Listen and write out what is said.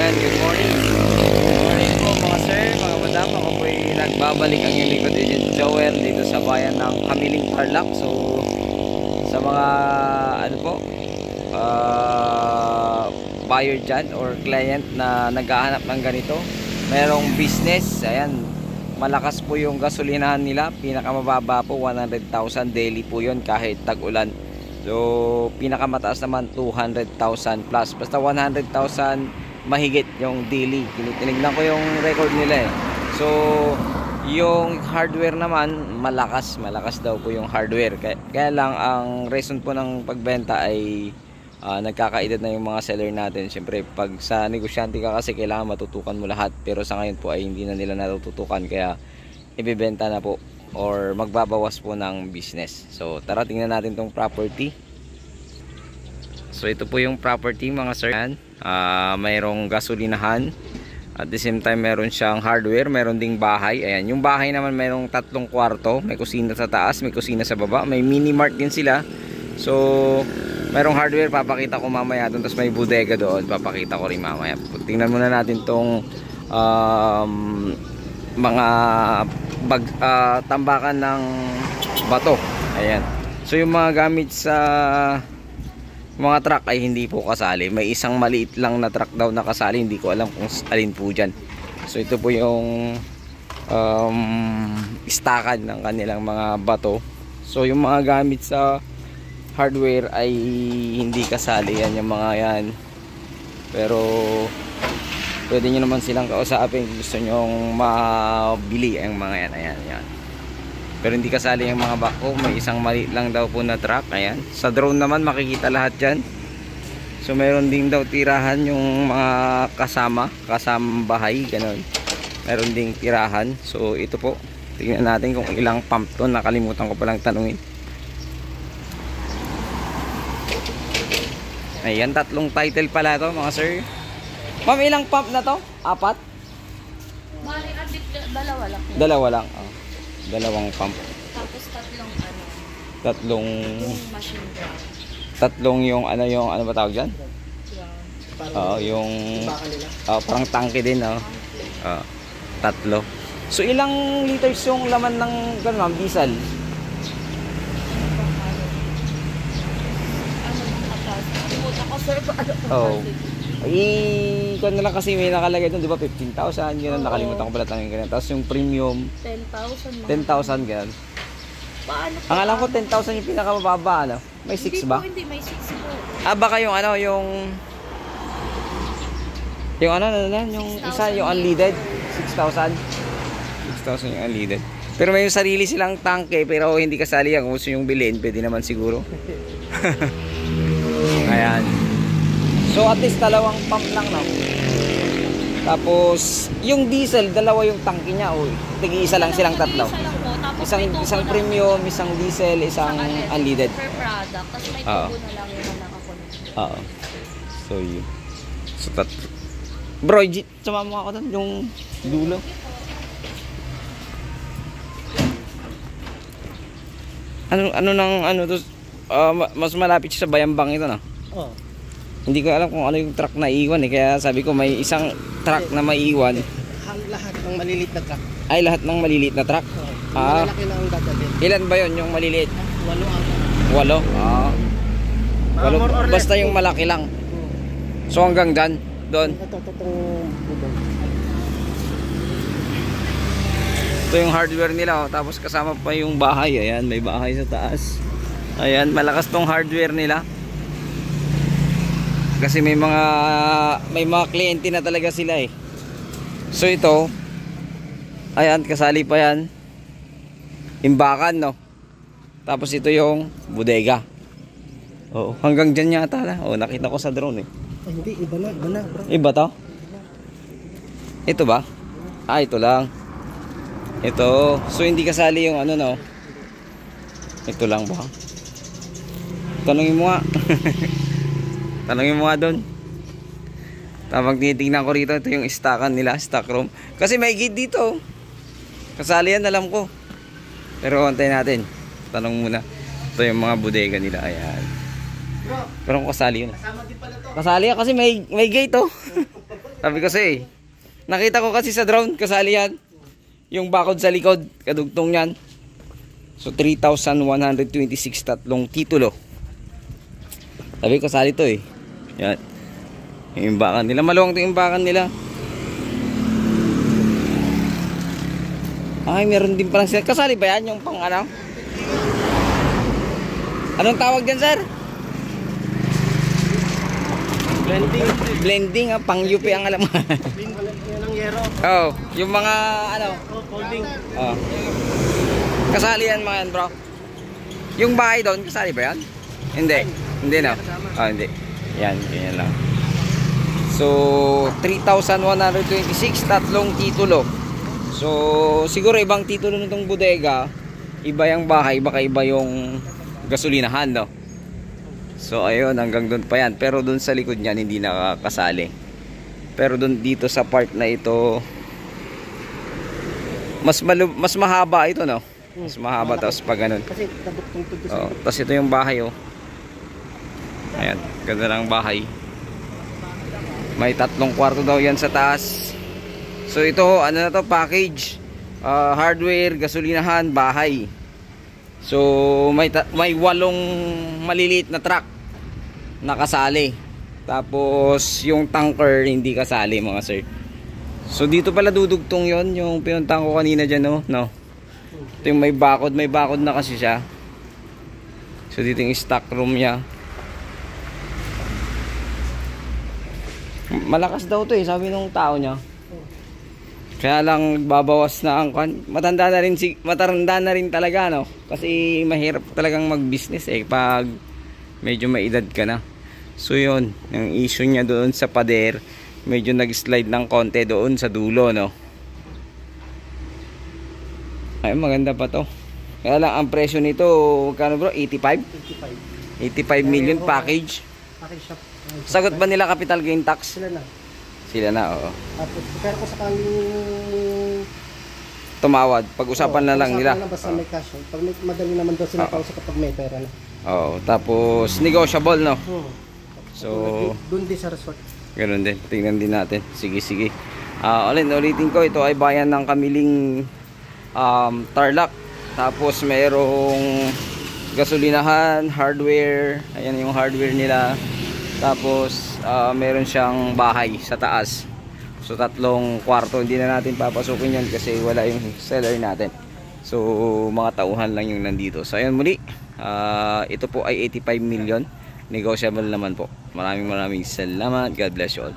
Ayan, good morning. Good morning po mga sir, mga madam. Ako po'y nagbabalik ang inyong lingkod agent Joel dito sa bayan ng Kamiling, Tarlac. So sa mga ano po, buyer dyan or client na naghahanap ng ganito, merong business, ayan, malakas po yung gasolinahan nila. Pinakamababa po 100,000 daily po yun kahit tag-ulan. So pinakamataas naman 200,000 plus. Basta 100,000 mahigit yung daily. Tinignan ko yung record nila eh. So yung hardware naman malakas daw po yung hardware. Kaya lang ang reason po ng pagbenta ay nagkakaedad na yung mga seller natin. Siyempre pag sa negosyante ka kasi kailangan matutukan mo lahat. Pero sa ngayon po ay hindi na nila natututukan, kaya ibebenta na po or magbabawas po ng business. So tara tingnan natin tong property. So ito po yung property mga sir. Mayroong gasolinahan, at the same time meron siyang hardware, meron ding bahay. Ayan, yung bahay naman mayroong 3 kwarto, may kusina sa taas, may kusina sa baba, may mini mart din sila. So mayroong hardware, papakita ko mamaya doon. Tapos may bodega doon, papakita ko rin mamaya. Tingnan muna natin tong mga tambakan ng bato. Ayan. So yung mga gamit sa mga truck ay hindi po kasali. May isang maliit lang na truck daw na kasali, hindi ko alam kung alin po dyan. So ito po yung istakan ng kanilang mga bato. So yung mga gamit sa hardware ay hindi kasali. Yan yung mga yan. Pero pwede nyo naman silang kausapin kung gusto nyong mabili ang mga yan. Ayan, ayan. Pero hindi kasali yung mga backhoe. May isang maliit lang daw po na truck. Ayan. Sa drone naman makikita lahat dyan. So meron din daw tirahan yung mga kasamang bahay, ganun. Meron ding tirahan. So ito po, tingnan natin kung ilang pump to. Nakalimutan ko palang tanungin. Ayan, 3 title pala to mga sir. Ma'am, ilang pump na to? 4? Bali, dalawa lang. Dalawa lang. Oh. 2 pump. Tapos 3 ano. 3 Yung machine gun. 3 yung ano ba tawag diyan? Oo, yung parang tangke din, oh. 3. So ilang liters yung laman ng ganun, ma'am, diesel? Oh. Kung na lang kasi may nakalagay doon, di ba, 15,000, gano'n, nakalimutan ko pala tanging ganyan. Tapos yung premium 10,000 gano'n. Paano? Ang alam ko 10,000 yung pinakamababa, ano? May 6 ba? Hindi, may 6 po. Baka yung ano, yung ano yung isa, yung unleaded, 6,000 yung unleaded. Pero may sarili silang tangke, pero hindi kasali yan. Kung gusto yung bilhin, pwede naman siguro. Ayan. So at least 2 pump lang, no? Tapos yung diesel, 2 yung tangke niya, oh. Tig-isa lang silang 3. Isang premium, isang diesel, isang unleaded. Per product. Tapos may tubo na lang yung nakakonect. Oo. So yun. So bro, sumama ako doon yung dulo. Ano to? Mas malapit siya sa Bayambang ito, no? Oo. Hindi ko alam kung ano yung truck na iiwan eh. Kaya sabi ko may isang truck na maiiwan. Lahat ng maliliit na truck. Ay, lahat ng maliliit na truck? Malaki na ang dadalhin. Ilan ba yun yung maliliit? 8 8? Basta yung malaki lang. So hanggang doon? Ito yung hardware nila, oh. Tapos kasama pa yung bahay. Ayan, may bahay sa taas. Ayan, malakas tong hardware nila. Kasi may mga kliyente na talaga sila eh. So ito, ayan, kasali pa yan. Imbakan, no? Tapos ito yung bodega. Oo, hanggang dyan yata na. Oo, nakita ko sa drone eh. Hindi, iba na bro. Iba to? Ito ba? Ito lang. Ito. So hindi kasali yung ano, no? Ito lang ba? Tanungin mo nga. Tanungin mo nga doon. Tapos tinitingnan ko rito, ito yung stockan nila, stock room. Kasi may gate dito. Kasali yan, alam ko. Pero antayin natin. Tanong muna. Ito yung mga bodega nila. Ayan. Pero kung kasali yun. Kasali yan kasi may gate, oh. Sabi kasi, nakita ko kasi sa drone, kasali yan. Yung bakod sa likod, kadugtong yan. So 3,126 tatlong titulo. Sabi ko, kasali to eh. Yan. Yung imbakan nila, maluwang to yung imbakan nila. Ay, meron din palang sila. Kasali ba yan yung pang ano? Anong tawag dyan, sir? Blending. Blending, pang UP ang alam mo. Yan ang yero. Oh, yung mga ano. Oh, folding. Oh. Kasali yan mga yan, bro. Yung bahay doon, kasali ba yan? Hindi. Hindi na. Oh, hindi. Yan, ganyan lang. So, 3,126 tatlong titulo. So, siguro ibang titulo nitong bodega, iba yung bahay, baka iba yung gasolinahan, no? So, ayun, hanggang doon pa yan. Pero doon sa likod niyan, hindi nakakasali. Pero doon dito sa part na ito, mas mahaba ito, no? Mas mahaba, tapos pa ganun. Kasi tabok-tong tudo sa Oh, tapos ito yung bahay, oh. Ayan, ganda ng bahay. May 3 kwarto daw yan sa taas. So ito, ano na to, package. Hardware, gasolinahan, bahay. So may 8 maliliit na truck nakasali. Tapos yung tanker hindi kasali, mga sir. So dito pala dudugtong yon yung pinuntahan ko kanina dyan, no? Ito yung may bakod na kasi siya. So dito yung stock room niya. Malakas daw to eh, sabi nung tao niya. Kaya lang babawas na ang matanda na rin talaga, no? Kasi mahirap talagang mag-business eh pag medyo may edad ka na. So yun, yung issue niya doon sa pader, medyo nag-slide ng konti doon sa dulo, no? Ay, maganda pa to. Kaya lang ang presyo nito, magkano bro? 85? 85 million package. package shop. Sagot ba nila capital gain tax? Sila na. Sila na, oo. Tapos, pero kung sakaling Tumawad, pag-usapan na lang nila. Basta may cash. Pag may, madali naman daw sila kausap kapag may pera na. Oo, tapos negotiable, no? So, Doon din sa resort. ganoon din. Tingnan din natin. Sige, sige. Ulitin ko, ito ay bayan ng Kamiling, Tarlac. Tapos merong gasolinahan, hardware. Ayan yung hardware nila. Tapos meron siyang bahay sa taas. So 3 kwarto. Hindi na natin papasukin yan kasi wala yung seller natin. So mga tauhan lang yung nandito. So ayan muli, ito po ay 85 million. Negotiable naman po. Maraming salamat. God bless you all.